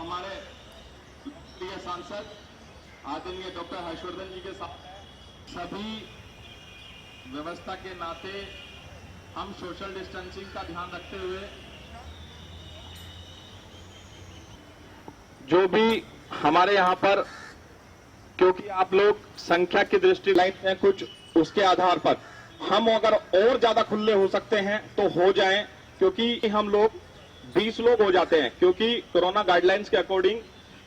हमारे प्रिय सांसद आदरणीय डॉक्टर हर्षवर्धन जी के साथ सभी व्यवस्था के नाते हम सोशल डिस्टेंसिंग का ध्यान रखते हुए जो भी हमारे यहाँ पर, क्योंकि आप लोग संख्या की दृष्टि लाइन में कुछ, उसके आधार पर हम अगर और ज्यादा खुले हो सकते हैं तो हो जाएं, क्योंकि हम लोग 20 लोग हो जाते हैं, क्योंकि कोरोना गाइडलाइंस के अकॉर्डिंग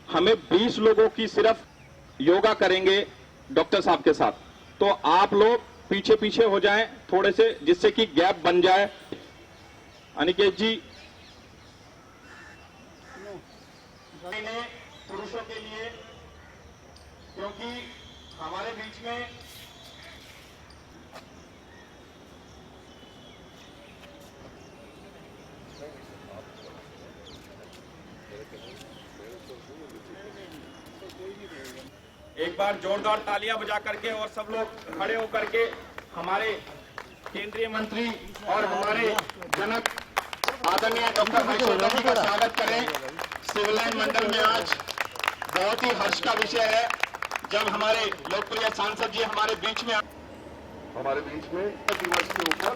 हमें 20 लोगों की सिर्फ योगा करेंगे डॉक्टर साहब के साथ। तो आप लोग पीछे पीछे हो जाएं थोड़े से, जिससे कि गैप बन जाए। अनिकेत जी, पुरुषों के लिए, क्योंकि हमारे बीच में एक बार जोरदार तालियां बजा करके और सब लोग खड़े होकर के हमारे केंद्रीय मंत्री और हमारे जनक आदरणीय डॉक्टर हर्षवर्धन जी का स्वागत करें। सिविल लाइन मंडल में आज बहुत ही हर्ष का विषय है जब हमारे लोकप्रिय सांसद जी हमारे बीच में दिवस के ऊपर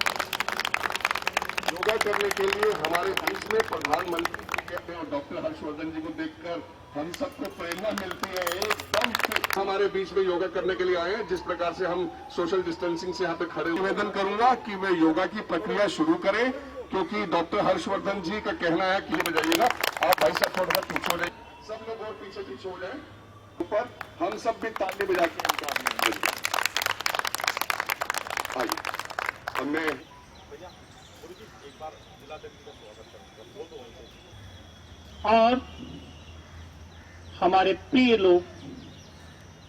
योगा करने के लिए हमारे देश में प्रधानमंत्री जी कहते हैं और डॉक्टर हर्षवर्धन जी को देखकर हम सबको प्रेरणा मिलती है। एकदम हमारे बीच में योगा करने के लिए आए हैं। जिस प्रकार से हम सोशल डिस्टेंसिंग से यहाँ पे खड़े, निवेदन करूंगा कि वे योगा की प्रक्रिया शुरू करें, क्योंकि डॉक्टर हर्षवर्धन जी का कहना है कि बजाइएगा आप भाई साहब थोड़ा सा पीछे हो जाए, सब लोग और पीछे पीछे हो जाए, ऊपर हम सब भी ताली बजा के उनका अभिनंदन करें। आइए अब मैं और हमारे प्रिय लोग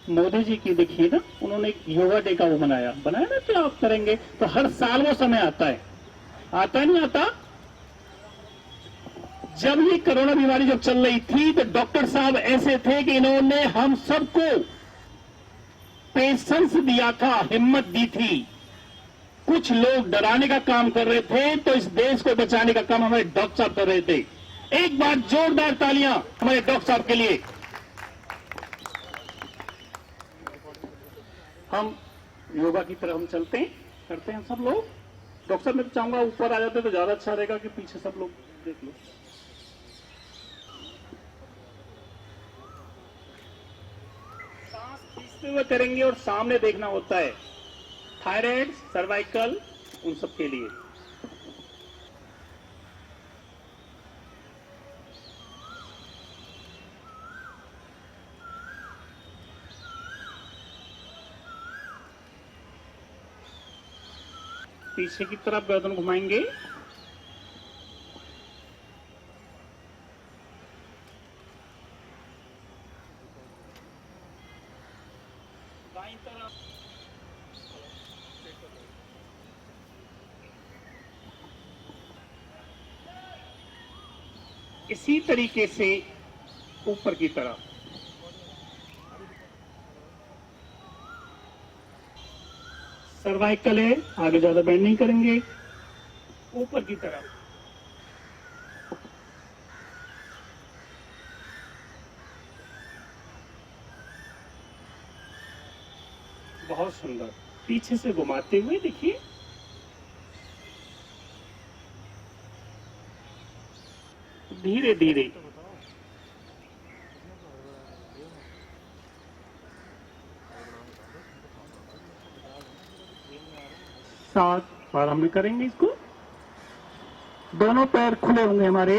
मोदी जी की देखिए ना, उन्होंने एक योगा डे का वो बनाया ना, तो आप करेंगे तो हर साल वो समय आता है नहीं आता। जब ये कोरोना बीमारी जब चल रही थी तो डॉक्टर साहब ऐसे थे कि इन्होंने हम सबको पेशेंस दिया था, हिम्मत दी थी। कुछ लोग डराने का काम कर रहे थे, तो इस देश को बचाने का काम हमारे डॉक्टर साहब कर रहे थे। एक बार जोरदार तालियां हमारे डॉक्टर साहब के लिए। हम योगा की तरफ हम चलते हैं, करते हैं सब लोग। डॉक्टर साहब मैं तो चाहूंगा ऊपर आ जाते तो ज्यादा अच्छा रहेगा, कि पीछे सब लोग देख लो। सांस खींचते हुए करेंगे और सामने देखना होता है। थायराइड, सर्वाइकल, उन सब के लिए। पीछे की तरफ गर्दन घुमाएंगे। दाईं तरफ इसी तरीके से ऊपर की तरफ। सर्वाइकल है, आगे ज्यादा बेंड नहीं करेंगे, ऊपर की तरफ। बहुत सुंदर। पीछे से घुमाते हुए देखिए। धीरे धीरे सात बार हम करेंगे इसको। दोनों पैर खुले होंगे हमारे।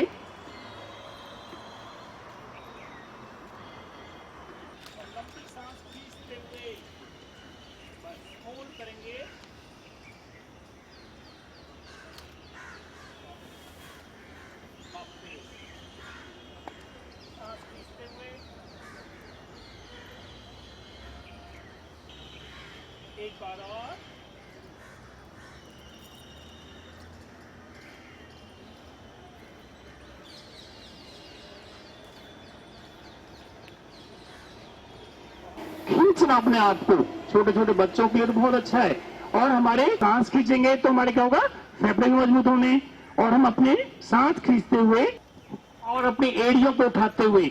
लंबी सांस खींचते हुए बस होल्ड करेंगे। सांस खींचते हुए एक बार और। खींचना अपने आप को, छोटे छोटे बच्चों के लिए तो बहुत अच्छा है। और हमारे सांस खींचेंगे तो हमारे क्या होगा, फेफड़े मजबूत होंगे। और हम अपने सांस खींचते हुए और अपनी एड़ियों को उठाते हुए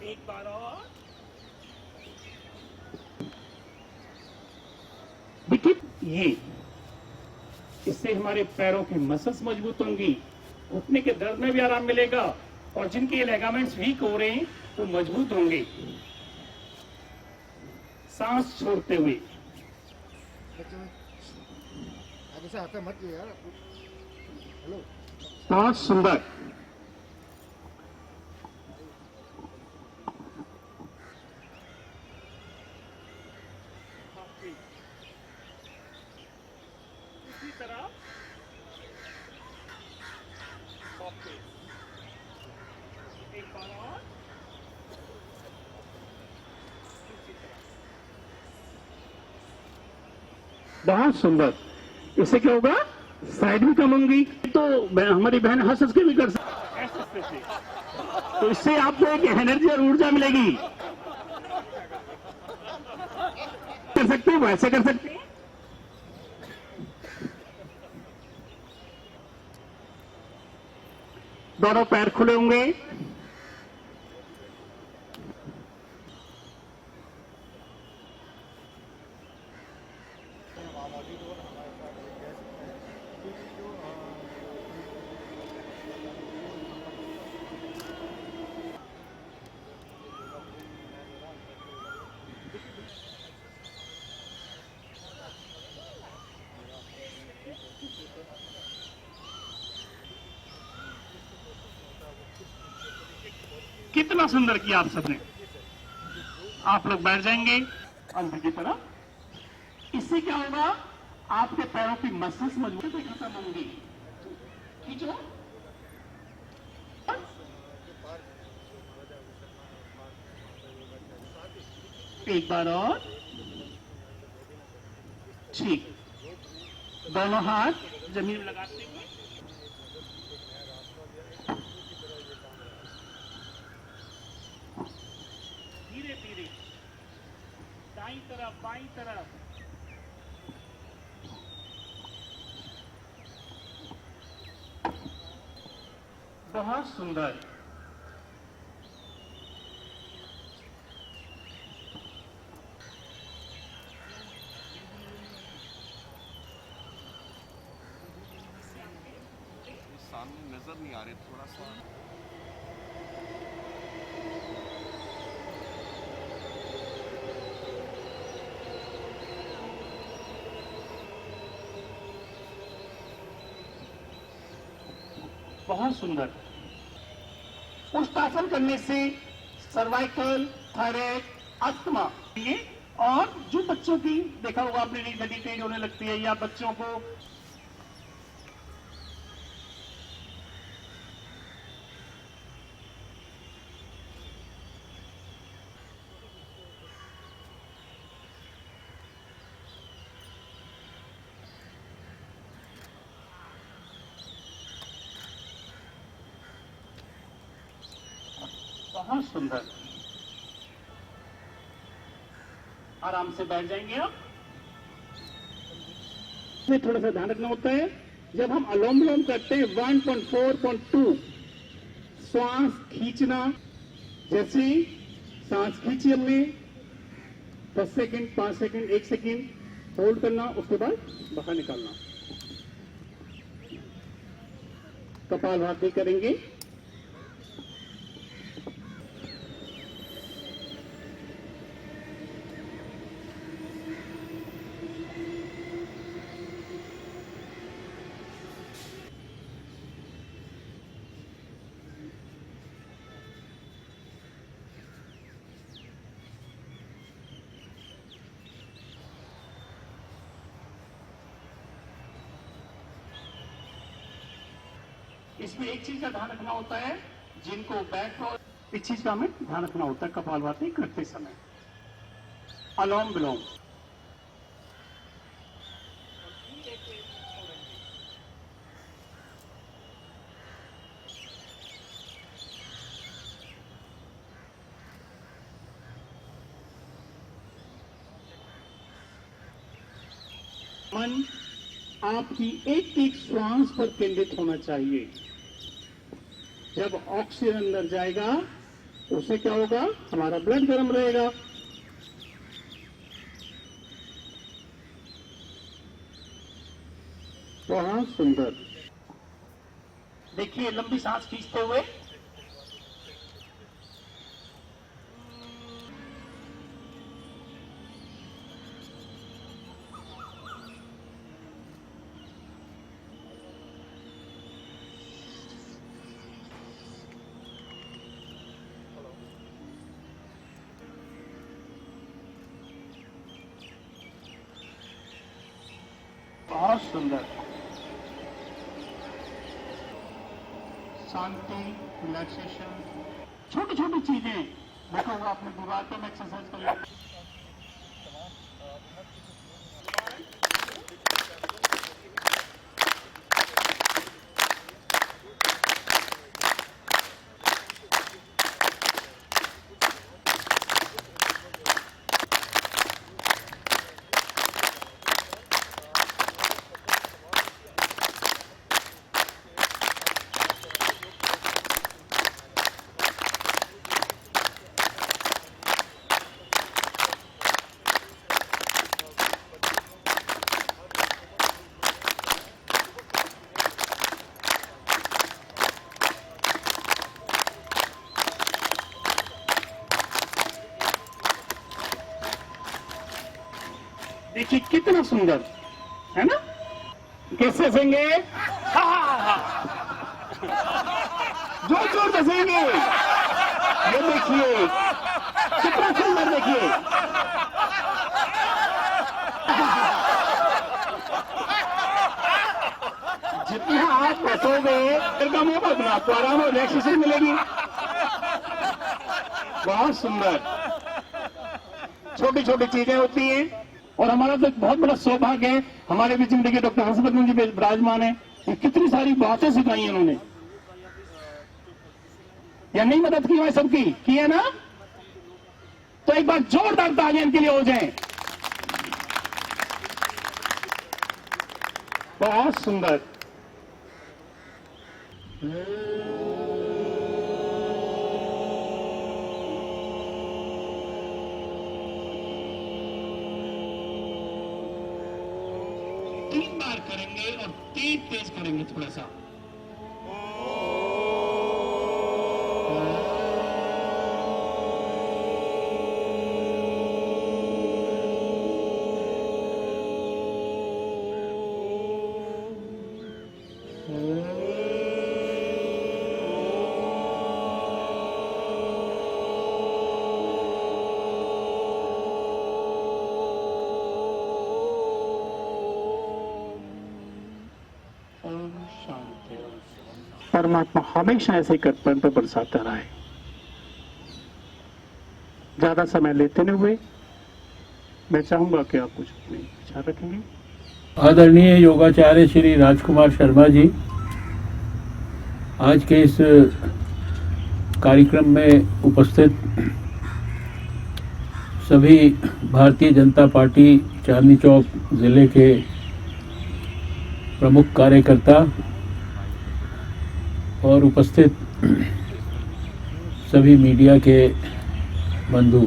एक बार और। देखिए ये, इससे हमारे पैरों की मसल्स मजबूत होंगी, घुटने के दर्द में भी आराम मिलेगा, और जिनके लिगामेंट्स वीक हो रहे हैं वो मजबूत होंगे। सांस छोड़ते हुए, आगे से हाथ मत लिया यार। हेलो, बहुत सुंदर। इसी तरह एक बार और। बहुत सुंदर। इससे क्या होगा, साइड भी कम होंगी, तो हमारी बहन हंस हंस के भी कर सकती है, तो इससे आपको एक एनर्जी और ऊर्जा मिलेगी। कर सकते हैं, वैसे कर सकते हैं। दोनों पैर खुले होंगे। कितना सुंदर किया आप सबने। आप लोग बैठ जाएंगे अंदर की तरफ। इससे क्या होगा, आपके पैरों की मसल्स मजबूत खत्म होंगी। खींचो, एक बार और। ठीक, दोनों हाथ जमीन में लगाते हुए, धीरे धीरे दाईं तरफ बाईं तरफ। बहुत सुंदर। सामने नजर नहीं आ रहे, थोड़ा सा बहुत सुंदर। पुष्टासन करने से सर्वाइकल, थायराइड, अस्थमा, और जो बच्चों की देखा होगा आपने, रीढ़ हड्डी टेढ़ी होने लगती है, या बच्चों को बहुत सुंदर। आराम से बैठ जाएंगे आप। इसमें थोड़ा सा ध्यान रखना होता है, जब हम अनुलोम विलोम करते हैं 1.4.2 श्वास खींचना। जैसे सांस खींची हमने 10 सेकंड, 5 सेकंड, 1 सेकंड होल्ड करना, उसके बाद बाहर निकालना। कपालभाति करेंगे। इसमें एक चीज का ध्यान रखना होता है, जिनको बैक प्रॉब्लम, इस चीज का हमें ध्यान रखना होता है कपालभाति करते समय। अनुलोम विलोम, मन आपकी एक एक श्वास पर केंद्रित होना चाहिए। जब ऑक्सीजन अंदर जाएगा उससे क्या होगा, हमारा ब्लड गर्म रहेगा। बहुत सुंदर। देखिए लंबी सांस खींचते हुए, बहुत सुंदर। शांति, रिलैक्सेशन, छोटी छोटी चीजें देखो, वो अपने दीवार पे एक्सरसाइज कर लो। देखिए कितना सुंदर है ना, कैसे हंसेंगे, जोर जोर से हंसेंगे। ये देखिए कितना सुंदर, देखिए जितना आप हंसोगे फिर कम होगा, तो आपको आराम और रिलैक्सेशन मिलेगी। बहुत सुंदर, छोटी छोटी चीजें होती हैं। और हमारा तो एक बहुत बड़ा सौभाग्य है, हमारे भी जिंदगी डॉक्टर हर्षवर्धन जी विराजमान है। कितनी सारी बातें सिखाई हैं उन्होंने, या नहीं मदद की है सबकी, की है ना। तो एक बार जोरदार तालियां इनके लिए हो जाए। बहुत सुंदर। तीन बार करेंगे और तेज तेज करेंगे थोड़ा सा। परमात्मा हमेशा ऐसे कर्तव्य पर बरसाता रहा है। ज्यादा समय लेते न हुए मैं चाहूंगा कि आप कुछ अपने विचार रखेंगे। आदरणीय योगाचार्य श्री राजकुमार शर्मा जी, आज के इस कार्यक्रम में उपस्थित सभी भारतीय जनता पार्टी चांदनी चौक जिले के प्रमुख कार्यकर्ता और उपस्थित सभी मीडिया के बंधु,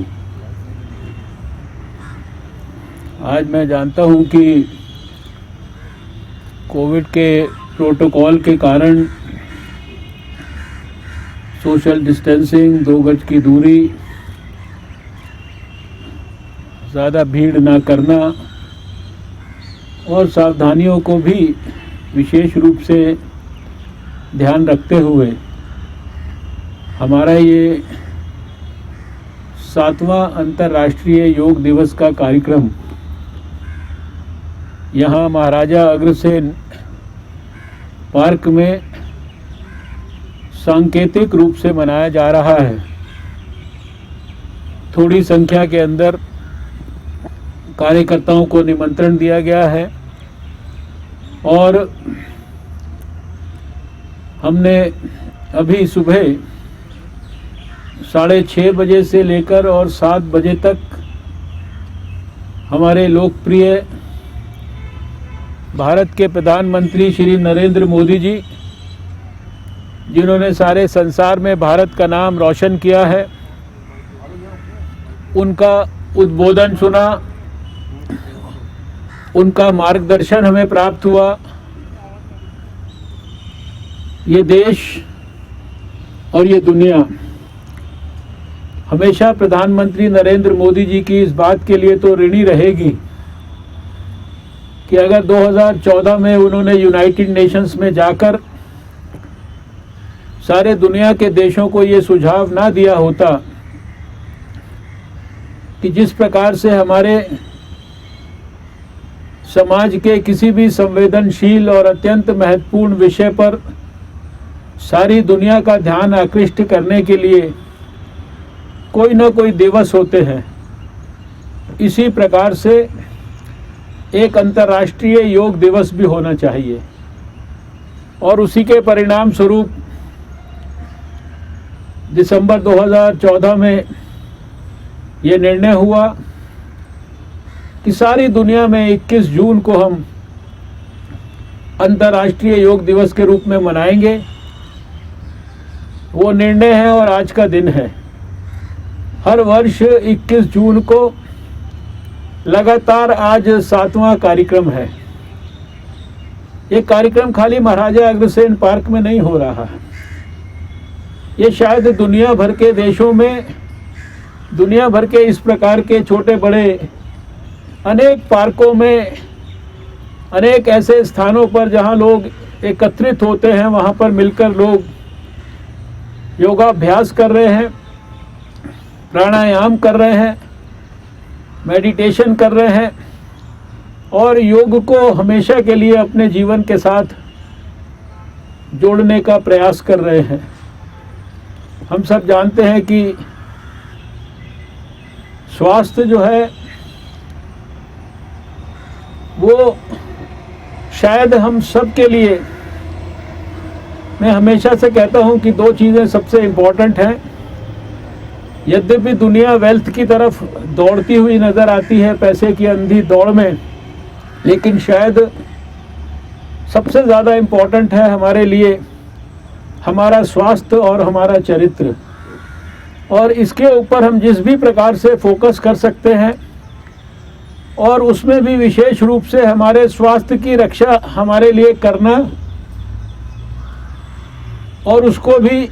आज मैं जानता हूं कि कोविड के प्रोटोकॉल के कारण सोशल डिस्टेंसिंग, 2 गज की दूरी, ज़्यादा भीड़ ना करना और सावधानियों को भी विशेष रूप से ध्यान रखते हुए हमारा ये 7वां अंतर्राष्ट्रीय योग दिवस का कार्यक्रम यहाँ महाराजा अग्रसेन पार्क में सांकेतिक रूप से मनाया जा रहा है। थोड़ी संख्या के अंदर कार्यकर्ताओं को निमंत्रण दिया गया है और हमने अभी सुबह 6:30 बजे से लेकर और 7 बजे तक हमारे लोकप्रिय भारत के प्रधानमंत्री श्री नरेंद्र मोदी जी जिन्होंने सारे संसार में भारत का नाम रोशन किया है, उनका उद्बोधन सुना, उनका मार्गदर्शन हमें प्राप्त हुआ। ये देश और ये दुनिया हमेशा प्रधानमंत्री नरेंद्र मोदी जी की इस बात के लिए तो ऋणी रहेगी कि अगर 2014 में उन्होंने यूनाइटेड नेशंस में जाकर सारे दुनिया के देशों को ये सुझाव ना दिया होता कि जिस प्रकार से हमारे समाज के किसी भी संवेदनशील और अत्यंत महत्वपूर्ण विषय पर सारी दुनिया का ध्यान आकृष्ट करने के लिए कोई ना कोई दिवस होते हैं, इसी प्रकार से एक अंतर्राष्ट्रीय योग दिवस भी होना चाहिए। और उसी के परिणाम स्वरूप दिसंबर 2014 में ये निर्णय हुआ कि सारी दुनिया में 21 जून को हम अंतर्राष्ट्रीय योग दिवस के रूप में मनाएंगे। वो निर्णय है और आज का दिन है। हर वर्ष 21 जून को लगातार आज 7वां कार्यक्रम है। ये कार्यक्रम खाली महाराजा अग्रसेन पार्क में नहीं हो रहा है, ये शायद दुनिया भर के देशों में, दुनिया भर के इस प्रकार के छोटे बड़े अनेक पार्कों में, अनेक ऐसे स्थानों पर जहां लोग एकत्रित होते हैं, वहां पर मिलकर लोग योगाभ्यास कर रहे हैं, प्राणायाम कर रहे हैं, मेडिटेशन कर रहे हैं और योग को हमेशा के लिए अपने जीवन के साथ जोड़ने का प्रयास कर रहे हैं। हम सब जानते हैं कि स्वास्थ्य जो है वो शायद हम सब के लिए, मैं हमेशा से कहता हूं कि दो चीज़ें सबसे इम्पोर्टेंट हैं। यद्यपि दुनिया वेल्थ की तरफ दौड़ती हुई नज़र आती है, पैसे की अंधी दौड़ में, लेकिन शायद सबसे ज़्यादा इम्पोर्टेंट है हमारे लिए हमारा स्वास्थ्य और हमारा चरित्र। और इसके ऊपर हम जिस भी प्रकार से फोकस कर सकते हैं, और उसमें भी विशेष रूप से हमारे स्वास्थ्य की रक्षा हमारे लिए करना, और उसको भी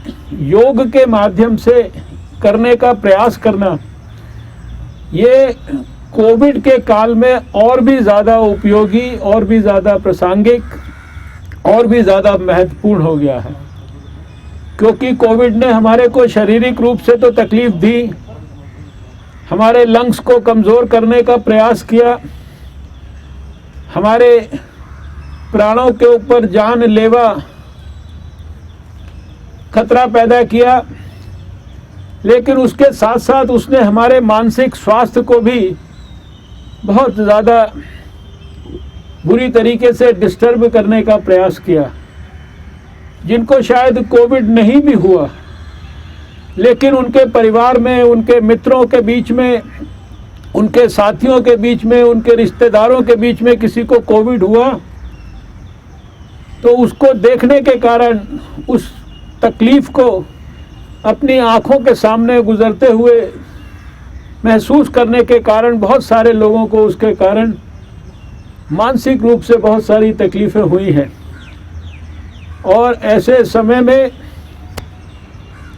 योग के माध्यम से करने का प्रयास करना, ये कोविड के काल में और भी ज़्यादा उपयोगी, और भी ज़्यादा प्रासंगिक, और भी ज़्यादा महत्वपूर्ण हो गया है। क्योंकि कोविड ने हमारे को शारीरिक रूप से तो तकलीफ दी, हमारे लंग्स को कमज़ोर करने का प्रयास किया, हमारे प्राणों के ऊपर जानलेवा खतरा पैदा किया, लेकिन उसके साथ साथ उसने हमारे मानसिक स्वास्थ्य को भी बहुत ज़्यादा बुरी तरीके से डिस्टर्ब करने का प्रयास किया। जिनको शायद कोविड नहीं भी हुआ, लेकिन उनके परिवार में, उनके मित्रों के बीच में, उनके साथियों के बीच में, उनके रिश्तेदारों के बीच में किसी को कोविड हुआ, तो उसको देखने के कारण, उस तकलीफ को अपनी आँखों के सामने गुजरते हुए महसूस करने के कारण बहुत सारे लोगों को उसके कारण मानसिक रूप से बहुत सारी तकलीफ़ें हुई हैं। और ऐसे समय में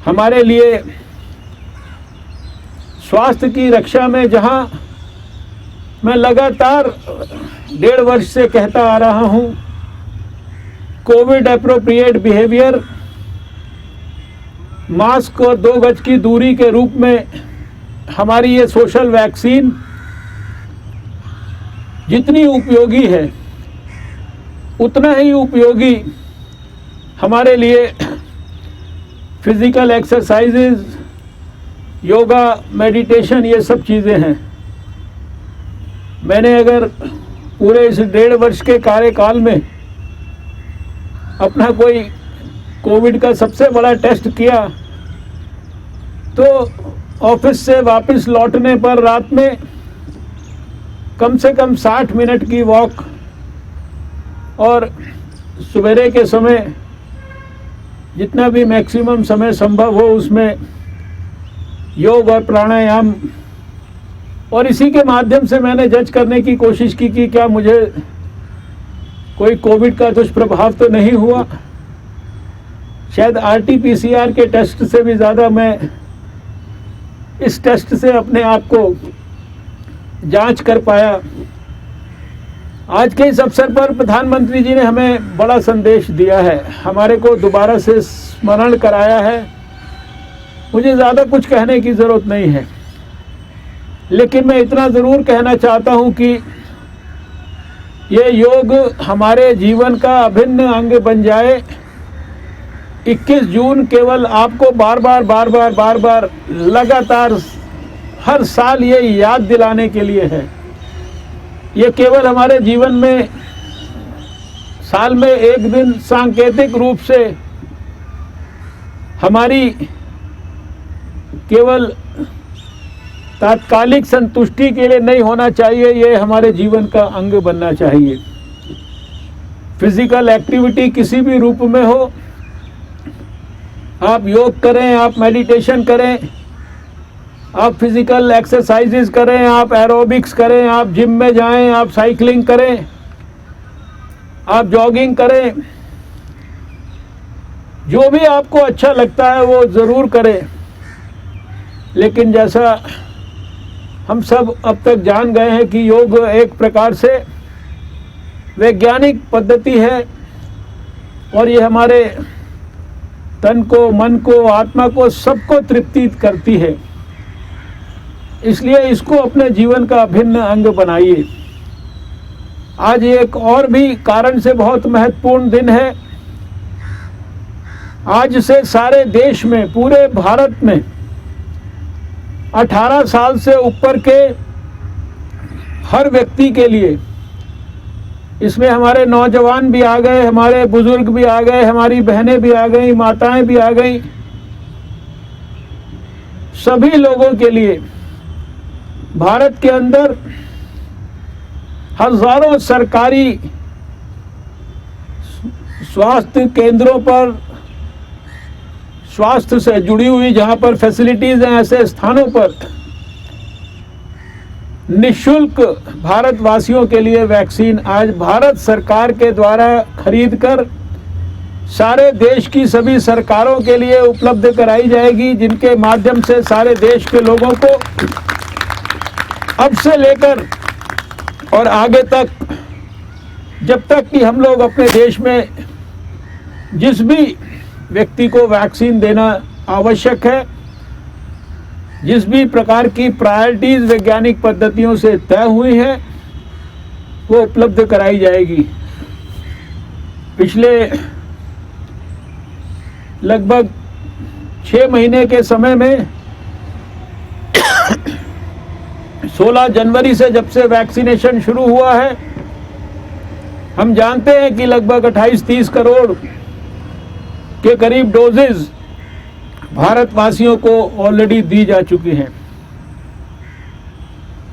हमारे लिए स्वास्थ्य की रक्षा में, जहां मैं लगातार 1.5 वर्ष से कहता आ रहा हूं, कोविड एप्रोप्रिएट बिहेवियर, मास्क और 2 गज की दूरी के रूप में हमारी ये सोशल वैक्सीन जितनी उपयोगी है, उतना ही उपयोगी हमारे लिए फिजिकल एक्सरसाइजेज, योगा, मेडिटेशन, ये सब चीज़ें हैं। मैंने अगर पूरे इस 1.5 वर्ष के कार्यकाल में अपना कोई कोविड का सबसे बड़ा टेस्ट किया, तो ऑफिस से वापस लौटने पर रात में कम से कम 60 मिनट की वॉक और सवेरे के समय जितना भी मैक्सिमम समय संभव हो उसमें योग और प्राणायाम, और इसी के माध्यम से मैंने जज करने की कोशिश की कि क्या मुझे कोई कोविड का दुष्प्रभाव तो नहीं हुआ। शायद RT-PCR के टेस्ट से भी ज़्यादा मैं इस टेस्ट से अपने आप को जांच कर पाया। आज के इस अवसर पर प्रधानमंत्री जी ने हमें बड़ा संदेश दिया है, हमारे को दोबारा से स्मरण कराया है। मुझे ज़्यादा कुछ कहने की ज़रूरत नहीं है, लेकिन मैं इतना ज़रूर कहना चाहता हूँ कि ये योग हमारे जीवन का अभिन्न अंग बन जाए। 21 जून केवल आपको बार बार लगातार हर साल ये याद दिलाने के लिए है। ये केवल हमारे जीवन में साल में एक दिन सांकेतिक रूप से हमारी केवल तात्कालिक संतुष्टि के लिए नहीं होना चाहिए, ये हमारे जीवन का अंग बनना चाहिए। फिजिकल एक्टिविटी किसी भी रूप में हो, आप योग करें, आप मेडिटेशन करें, आप फिजिकल एक्सरसाइजेस करें, आप एरोबिक्स करें, आप जिम में जाएं, आप साइकिलिंग करें, आप जॉगिंग करें, जो भी आपको अच्छा लगता है वो ज़रूर करें। लेकिन जैसा हम सब अब तक जान गए हैं कि योग एक प्रकार से वैज्ञानिक पद्धति है और ये हमारे तन को, मन को, आत्मा को, सबको तृप्तित करती है। इसलिए इसको अपने जीवन का अभिन्न अंग बनाइए। आज एक और भी कारण से बहुत महत्वपूर्ण दिन है। आज से सारे देश में, पूरे भारत में 18 साल से ऊपर के हर व्यक्ति के लिए, इसमें हमारे नौजवान भी आ गए, हमारे बुजुर्ग भी आ गए, हमारी बहनें भी आ गई, माताएं भी आ गई, सभी लोगों के लिए भारत के अंदर हजारों सरकारी स्वास्थ्य केंद्रों पर, स्वास्थ्य से जुड़ी हुई जहां पर फैसिलिटीज हैं, ऐसे स्थानों पर निःशुल्क भारतवासियों के लिए वैक्सीन आज भारत सरकार के द्वारा खरीद कर सारे देश की सभी सरकारों के लिए उपलब्ध कराई जाएगी, जिनके माध्यम से सारे देश के लोगों को अब से लेकर और आगे तक, जब तक कि हम लोग अपने देश में जिस भी व्यक्ति को वैक्सीन देना आवश्यक है, जिस भी प्रकार की प्रायोरिटीज वैज्ञानिक पद्धतियों से तय हुई है, वो उपलब्ध कराई जाएगी। पिछले लगभग 6 महीने के समय में 16 जनवरी से जब से वैक्सीनेशन शुरू हुआ है, हम जानते हैं कि लगभग 28-30 करोड़ के करीब डोजेज भारतवासियों को ऑलरेडी दी जा चुकी हैं।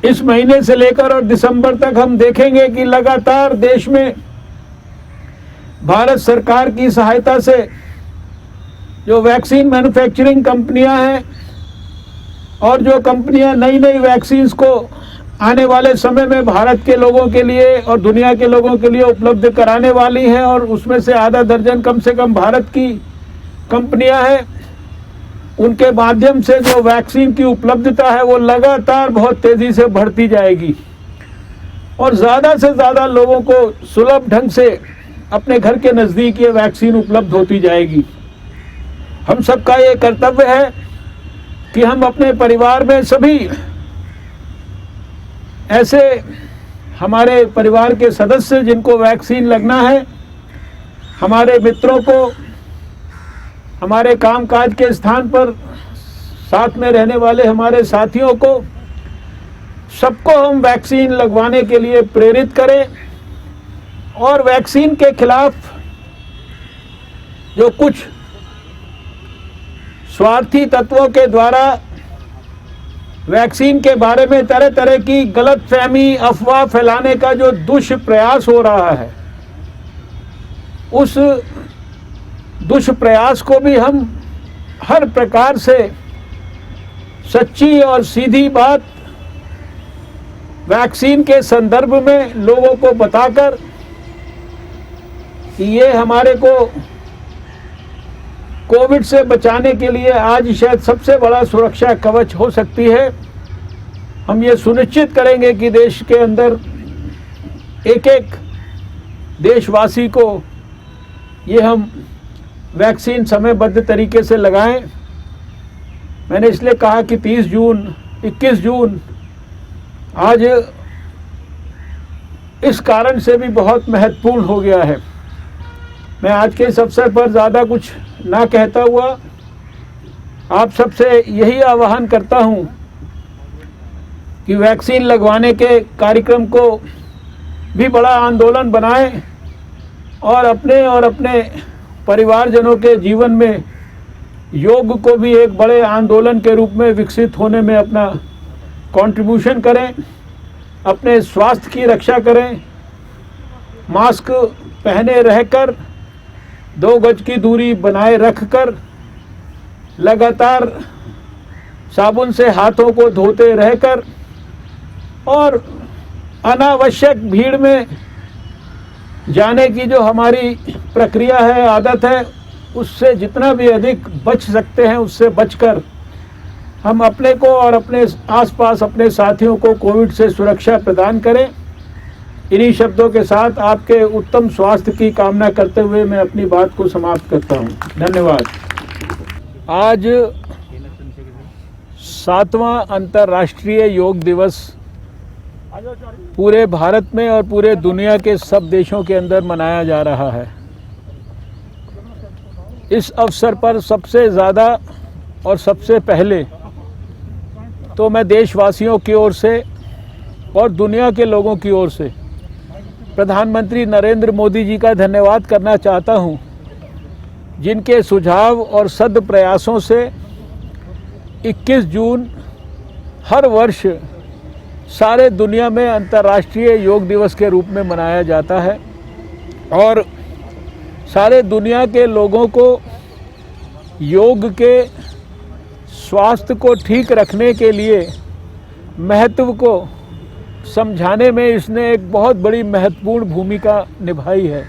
इस महीने से लेकर और दिसंबर तक हम देखेंगे कि लगातार देश में भारत सरकार की सहायता से जो वैक्सीन मैन्युफैक्चरिंग कंपनियां हैं और जो कंपनियां नई नई वैक्सीन्स को आने वाले समय में भारत के लोगों के लिए और दुनिया के लोगों के लिए उपलब्ध कराने वाली हैं, और उसमें से आधा दर्जन कम से कम भारत की कंपनियां हैं, उनके माध्यम से जो वैक्सीन की उपलब्धता है वो लगातार बहुत तेजी से बढ़ती जाएगी और ज़्यादा से ज़्यादा लोगों को सुलभ ढंग से अपने घर के नज़दीक ये वैक्सीन उपलब्ध होती जाएगी। हम सबका ये कर्तव्य है कि हम अपने परिवार में सभी ऐसे हमारे परिवार के सदस्य जिनको वैक्सीन लगना है, हमारे मित्रों को, हमारे कामकाज के स्थान पर साथ में रहने वाले हमारे साथियों को, सबको हम वैक्सीन लगवाने के लिए प्रेरित करें और वैक्सीन के खिलाफ जो कुछ स्वार्थी तत्वों के द्वारा वैक्सीन के बारे में तरह तरह की गलतफहमी, अफवाह फैलाने का जो दुष्प्रयास हो रहा है, उस दुष्प्रयास को भी हम हर प्रकार से सच्ची और सीधी बात वैक्सीन के संदर्भ में लोगों को बताकर कि ये हमारे को कोविड से बचाने के लिए आज शायद सबसे बड़ा सुरक्षा कवच हो सकती है। हम ये सुनिश्चित करेंगे कि देश के अंदर एक एक देशवासी को ये हम वैक्सीन समयबद्ध तरीके से लगाएं। मैंने इसलिए कहा कि 30 जून 21 जून आज इस कारण से भी बहुत महत्वपूर्ण हो गया है। मैं आज के इस अवसर पर ज़्यादा कुछ ना कहता हुआ आप सबसे यही आह्वान करता हूं कि वैक्सीन लगवाने के कार्यक्रम को भी बड़ा आंदोलन बनाएं और अपने परिवारजनों के जीवन में योग को भी एक बड़े आंदोलन के रूप में विकसित होने में अपना कंट्रीब्यूशन करें। अपने स्वास्थ्य की रक्षा करें, मास्क पहने रहकर 2 गज की दूरी बनाए रखकर लगातार साबुन से हाथों को धोते रहकर और अनावश्यक भीड़ में जाने की जो हमारी प्रक्रिया है, आदत है, उससे जितना भी अधिक बच सकते हैं उससे बचकर हम अपने को और अपने आसपास अपने साथियों को कोविड से सुरक्षा प्रदान करें। इन्हीं शब्दों के साथ आपके उत्तम स्वास्थ्य की कामना करते हुए मैं अपनी बात को समाप्त करता हूं। धन्यवाद। आज 7वां अंतर्राष्ट्रीय योग दिवस पूरे भारत में और पूरे दुनिया के सब देशों के अंदर मनाया जा रहा है। इस अवसर पर सबसे ज़्यादा और सबसे पहले तो मैं देशवासियों की ओर से और दुनिया के लोगों की ओर से प्रधानमंत्री नरेंद्र मोदी जी का धन्यवाद करना चाहता हूं, जिनके सुझाव और सद प्रयासों से 21 जून हर वर्ष सारे दुनिया में अंतर्राष्ट्रीय योग दिवस के रूप में मनाया जाता है और सारे दुनिया के लोगों को योग के स्वास्थ्य को ठीक रखने के लिए महत्व को समझाने में इसने एक बहुत बड़ी महत्वपूर्ण भूमिका निभाई है।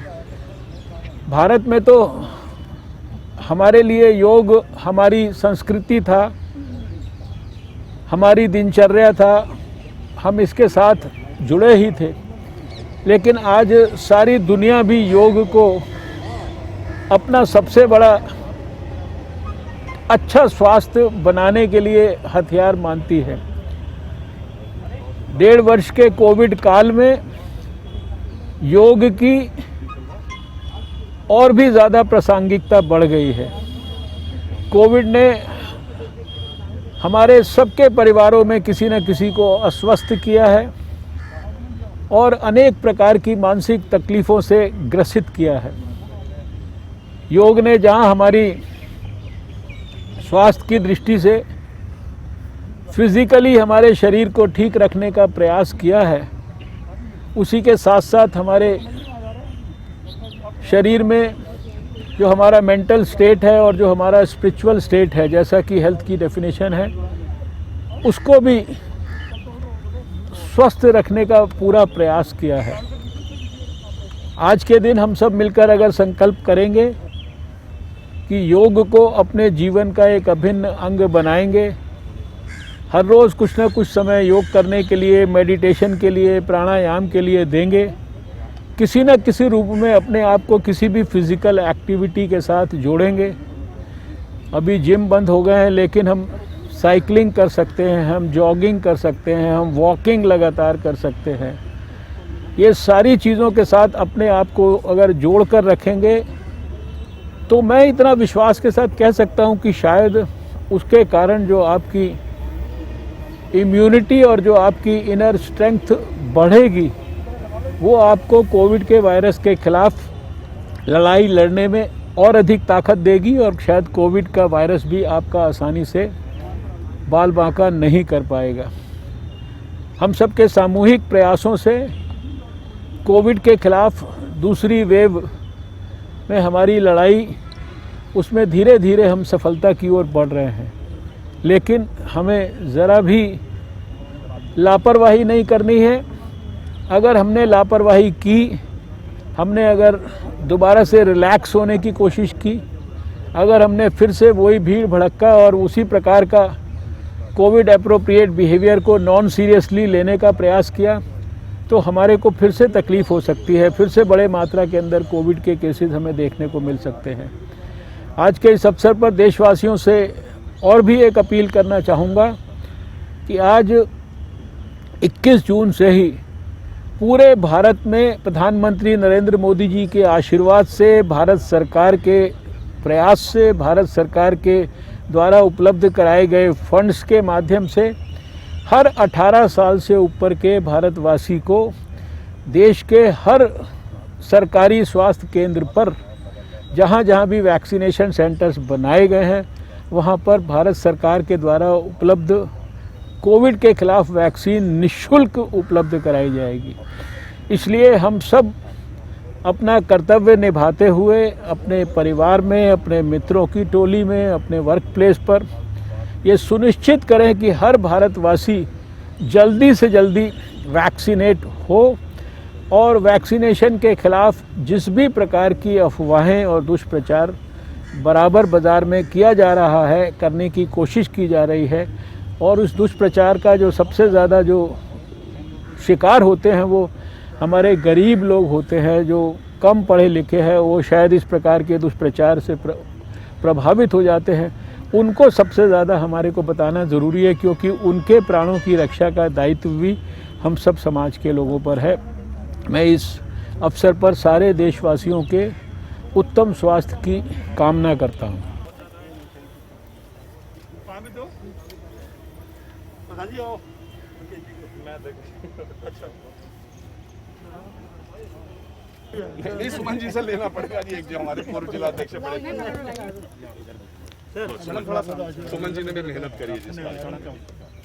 भारत में तो हमारे लिए योग हमारी संस्कृति था, हमारी दिनचर्या था, हम इसके साथ जुड़े ही थे। लेकिन आज सारी दुनिया भी योग को अपना सबसे बड़ा अच्छा स्वास्थ्य बनाने के लिए हथियार मानती है। 1.5 वर्ष के कोविड काल में योग की और भी ज़्यादा प्रासंगिकता बढ़ गई है। कोविड ने हमारे सबके परिवारों में किसी न किसी को अस्वस्थ किया है और अनेक प्रकार की मानसिक तकलीफ़ों से ग्रसित किया है। योग ने जहां हमारी स्वास्थ्य की दृष्टि से फिजिकली हमारे शरीर को ठीक रखने का प्रयास किया है, उसी के साथ साथ हमारे शरीर में जो हमारा मेंटल स्टेट है और जो हमारा स्पिरिचुअल स्टेट है, जैसा कि हेल्थ की डेफिनेशन है, उसको भी स्वस्थ रखने का पूरा प्रयास किया है। आज के दिन हम सब मिलकर अगर संकल्प करेंगे कि योग को अपने जीवन का एक अभिन्न अंग बनाएंगे, हर रोज़ कुछ न कुछ समय योग करने के लिए, मेडिटेशन के लिए, प्राणायाम के लिए देंगे, किसी न किसी रूप में अपने आप को किसी भी फिज़िकल एक्टिविटी के साथ जोड़ेंगे। अभी जिम बंद हो गए हैं, लेकिन हम साइकिलिंग कर सकते हैं, हम जॉगिंग कर सकते हैं, हम वॉकिंग लगातार कर सकते हैं। ये सारी चीज़ों के साथ अपने आप को अगर जोड़ कर रखेंगे तो मैं इतना विश्वास के साथ कह सकता हूँ कि शायद उसके कारण जो आपकी इम्यूनिटी और जो आपकी इनर स्ट्रेंथ बढ़ेगी, वो आपको कोविड के वायरस के खिलाफ लड़ाई लड़ने में और अधिक ताकत देगी और शायद कोविड का वायरस भी आपका आसानी से बाल बांका नहीं कर पाएगा। हम सबके सामूहिक प्रयासों से कोविड के खिलाफ दूसरी वेव में हमारी लड़ाई उसमें धीरे धीरे हम सफलता की ओर बढ़ रहे हैं। लेकिन हमें ज़रा भी लापरवाही नहीं करनी है। अगर हमने लापरवाही की, हमने अगर दोबारा से रिलैक्स होने की कोशिश की, अगर हमने फिर से वही भीड़ भड़क्का और उसी प्रकार का कोविड एप्रोप्रिएट बिहेवियर को नॉन सीरियसली लेने का प्रयास किया, तो हमारे को फिर से तकलीफ़ हो सकती है, फिर से बड़े मात्रा के अंदर कोविड के केसेस हमें देखने को मिल सकते हैं। आज के इस अवसर पर देशवासियों से और भी एक अपील करना चाहूँगा कि आज 21 जून से ही पूरे भारत में प्रधानमंत्री नरेंद्र मोदी जी के आशीर्वाद से, भारत सरकार के प्रयास से, भारत सरकार के द्वारा उपलब्ध कराए गए फंड्स के माध्यम से हर 18 साल से ऊपर के भारतवासी को देश के हर सरकारी स्वास्थ्य केंद्र पर जहाँ जहाँ भी वैक्सीनेशन सेंटर्स बनाए गए हैं, वहाँ पर भारत सरकार के द्वारा उपलब्ध कोविड के खिलाफ वैक्सीन निःशुल्क उपलब्ध कराई जाएगी। इसलिए हम सब अपना कर्तव्य निभाते हुए अपने परिवार में, अपने मित्रों की टोली में, अपने वर्क प्लेस पर ये सुनिश्चित करें कि हर भारतवासी जल्दी से जल्दी वैक्सीनेट हो और वैक्सीनेशन के खिलाफ जिस भी प्रकार की अफवाहें और दुष्प्रचार बराबर बाज़ार में किया जा रहा है, करने की कोशिश की जा रही है, और उस दुष्प्रचार का जो सबसे ज़्यादा जो शिकार होते हैं वो हमारे गरीब लोग होते हैं, जो कम पढ़े लिखे हैं, वो शायद इस प्रकार के दुष्प्रचार से प्रभावित हो जाते हैं। उनको सबसे ज़्यादा हमारे को बताना ज़रूरी है, क्योंकि उनके प्राणों की रक्षा का दायित्व भी हम सब समाज के लोगों पर है। मैं इस अवसर पर सारे देशवासियों के उत्तम स्वास्थ्य की कामना करता हूँ। नहीं, सुमन जी से लेना पड़ेगा जी, एक जो हमारे पूर्व जिलाध्यक्ष पड़े। सुमन जी ने भी मेहनत करी है जिसका